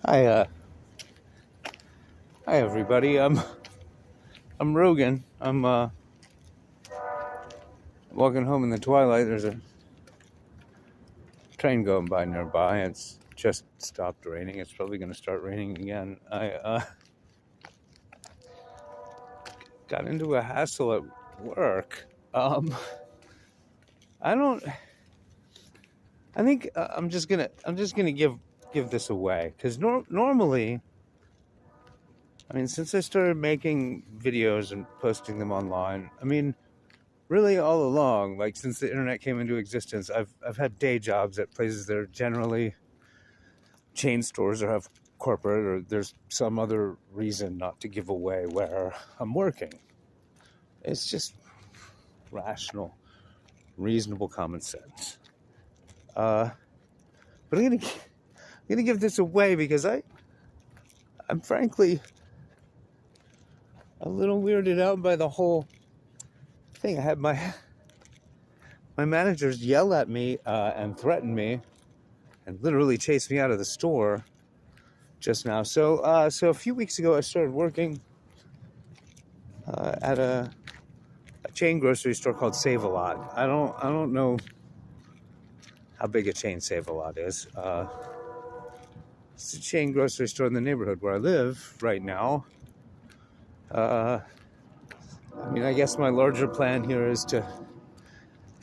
Hi, hi everybody. I'm Rogan. I'm walking home in the twilight. There's a train going by nearby. It's just stopped raining. It's probably going to start raining again. I got into a hassle at work. I don't. I think I'm just gonna give this away because normally, I mean, since I started making videos and posting them online, I mean, really all along, like since the internet came into existence, I've had day jobs at places that are generally chain stores or have corporate, or there's some other reason not to give away where I'm working. It's just rational, reasonable common sense. But I'm gonna give this away because I'm frankly a little weirded out by the whole thing. I had my managers yell at me and threaten me and literally chase me out of the store just now. So a few weeks ago, I started working at a chain grocery store called Sav-a-Lot. I don't know how big a chain Sav-a-Lot is. It's a chain grocery store in the neighborhood where I live right now. I mean, I guess my larger plan here is to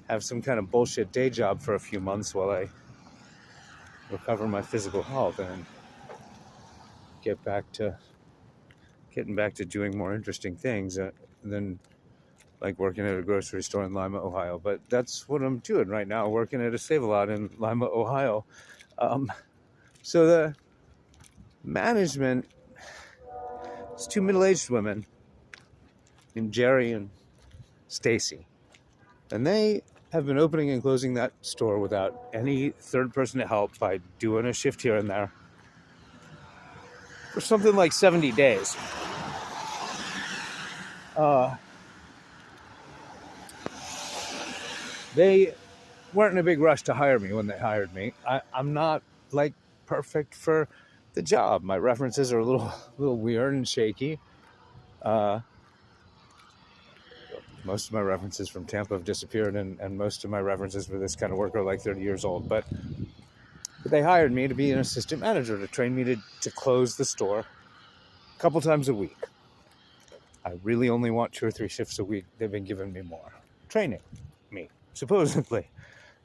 have some kind of bullshit day job for a few months while I recover my physical health and getting back to doing more interesting things than like working at a grocery store in Lima, Ohio. But that's what I'm doing right now, working at a Save-A-Lot in Lima, Ohio. So the management, it's two middle-aged women named Jerry and Stacy. And they have been opening and closing that store without any third person to help by doing a shift here and there for something like 70 days. They weren't in a big rush to hire me when they hired me. I'm not like perfect for the job. My references are a little weird and shaky. Most of my references from Tampa have disappeared, and most of my references for this kind of work are like 30 years old. But they hired me to be an assistant manager, to train me to close the store a couple times a week. I really only want 2 or 3 shifts a week. They've been giving me more. Training me, supposedly.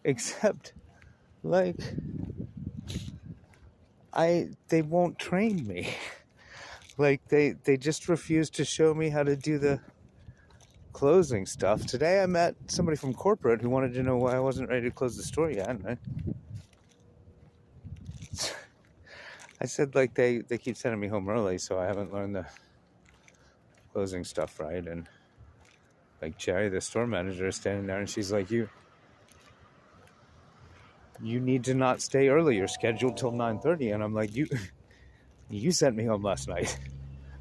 Except, like, they won't train me. Like, they just refuse to show me how to do the closing stuff. Today I met somebody from corporate who wanted to know why I wasn't ready to close the store yet. And I said, like, they keep sending me home early, so I haven't learned the closing stuff right. And like Jerry, the store manager, is standing there and she's like, you need to not stay early. You're scheduled till 9:30. And I'm like, you sent me home last night.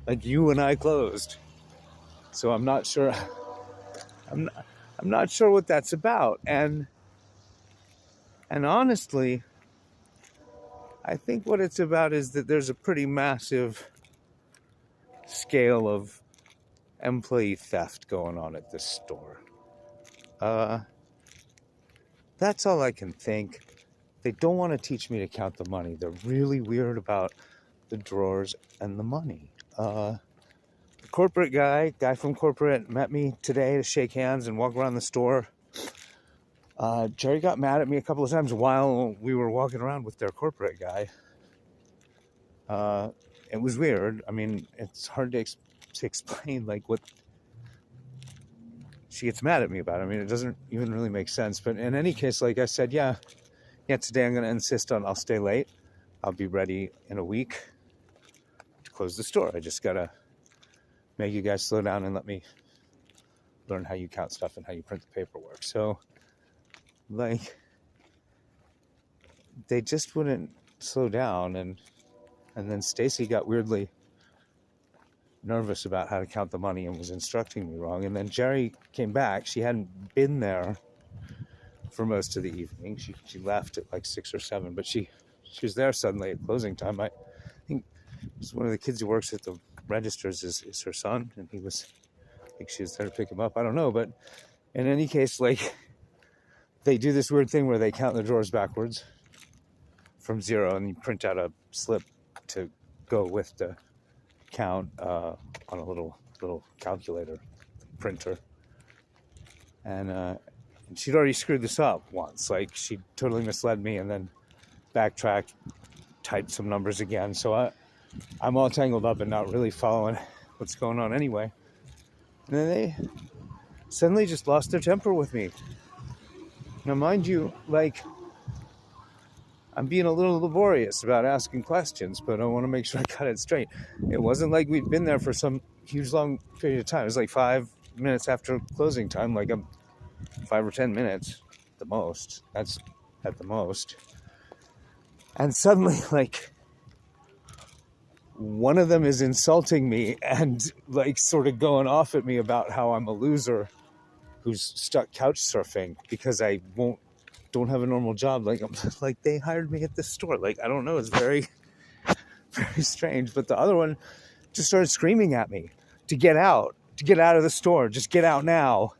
Like, you and I closed. So I'm not sure what that's about. And honestly, I think what it's about is that there's a pretty massive scale of employee theft going on at this store. That's all I can think. They don't want to teach me to count the money. They're really weird about the drawers and the money. The corporate guy from corporate met me today to shake hands and walk around the store. Jerry got mad at me a couple of times while we were walking around with their corporate guy. It was weird. I mean, it's hard to explain, like, what she gets mad at me about. I mean, it doesn't even really make sense. But in any case, like I said, yeah, today I'm going to insist on I'll stay late. I'll be ready in a week to close the store. I just got to make you guys slow down and let me learn how you count stuff and how you print the paperwork. So, like, they just wouldn't slow down. And then Stacy got weirdly nervous about how to count the money and was instructing me wrong. And then Jerry came back. She hadn't been there for most of the evening. She left at like 6 or 7, but she was there suddenly at closing time. I think So one of the kids who works at the registers is her son, and he was like, she was there to pick him up. I don't know, but in any case, like, they do this weird thing where they count the drawers backwards from 0, and you print out a slip to go with the count on a little calculator printer. And she'd already screwed this up once. Like, she totally misled me and then backtracked, typed some numbers again. So I'm all tangled up and not really following what's going on anyway. And then they suddenly just lost their temper with me. Now, mind you, like, I'm being a little laborious about asking questions, but I want to make sure I got it straight. It wasn't like we'd been there for some huge long period of time. It was like 5 minutes after closing time, like 5 or 10 minutes, the most. That's at the most. And suddenly, like, one of them is insulting me and, like, sort of going off at me about how I'm a loser who's stuck couch surfing because I don't have a normal job. Like, like, they hired me at this store. Like, I don't know. It's very, very strange. But the other one just started screaming at me to get out of the store. Just get out now,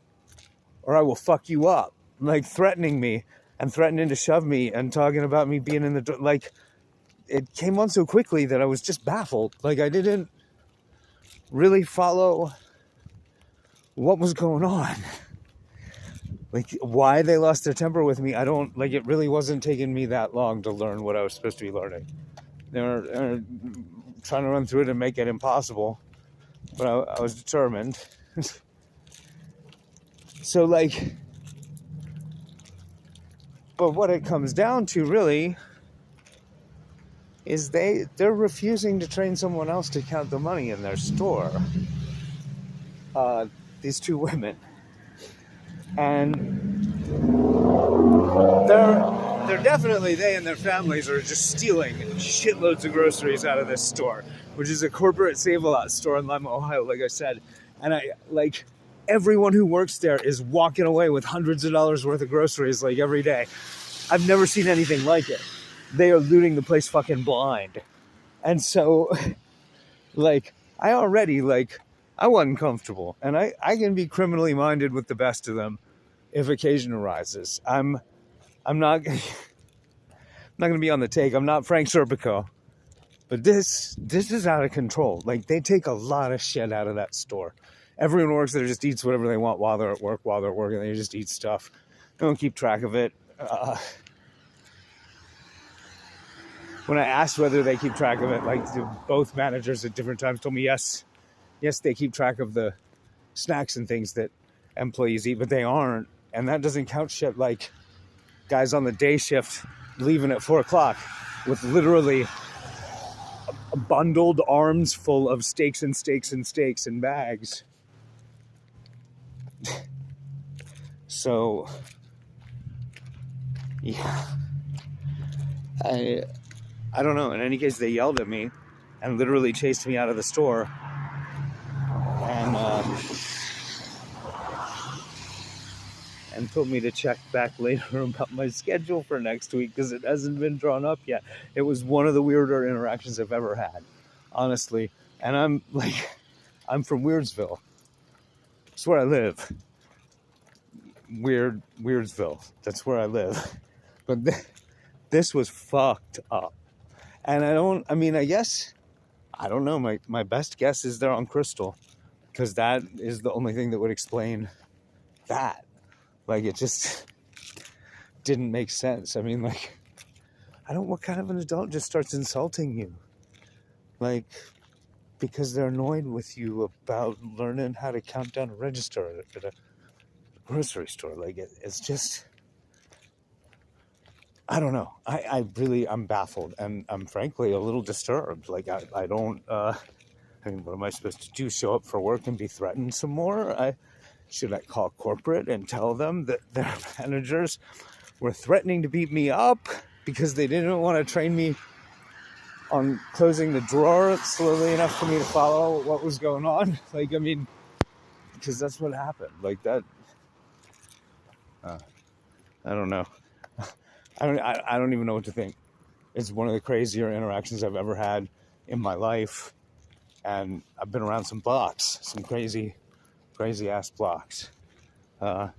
or I will fuck you up. Like, threatening me and threatening to shove me and talking about me being in the door. Like, it came on so quickly that I was just baffled. Like, I didn't really follow what was going on. Like, why they lost their temper with me, I don't, like, it really wasn't taking me that long to learn what I was supposed to be learning. They were trying to run through it and make it impossible, but I was determined. So, like, but what it comes down to, really, is they're refusing to train someone else to count the money in their store. These two women. And they're definitely, they and their families are just stealing shitloads of groceries out of this store, which is a corporate Sav-a-Lot store in Lima, Ohio, like I said. And everyone who works there is walking away with hundreds of dollars worth of groceries, like, every day. I've never seen anything like it. They are looting the place fucking blind. And so, like, I wasn't comfortable. And I can be criminally minded with the best of them if occasion arises. I'm not going to be on the take. I'm not Frank Serpico. But this is out of control. Like, they take a lot of shit out of that store. Everyone who works there just eats whatever they want while they're at work, while they're working. They just eat stuff. They don't keep track of it. When I asked whether they keep track of it, like, both managers at different times told me yes, they keep track of the snacks and things that employees eat, but they aren't. And that doesn't count shit like guys on the day shift leaving at 4 o'clock with literally bundled arms full of steaks and bags. So, yeah. I don't know. In any case, they yelled at me and literally chased me out of the store. And told me to check back later about my schedule for next week because it hasn't been drawn up yet. It was one of the weirder interactions I've ever had, honestly. And I'm from Weirdsville. That's where I live. Weirdsville. That's where I live. But this was fucked up. And I don't know. My best guess is they're on Crystal, because that is the only thing that would explain that. Like, it just didn't make sense. I mean, like, what kind of an adult just starts insulting you? Like, because they're annoyed with you about learning how to count down a register at a grocery store. Like, it's just, I don't know. I'm baffled, and I'm frankly a little disturbed. Like, I don't, what am I supposed to do? Show up for work and be threatened some more? Should I call corporate and tell them that their managers were threatening to beat me up because they didn't want to train me on closing the drawer slowly enough for me to follow what was going on? Like, I mean, because that's what happened. Like, that, I don't know. I don't even know what to think. It's one of the crazier interactions I've ever had in my life, and I've been around some blocks, some crazy ass blocks. Uh,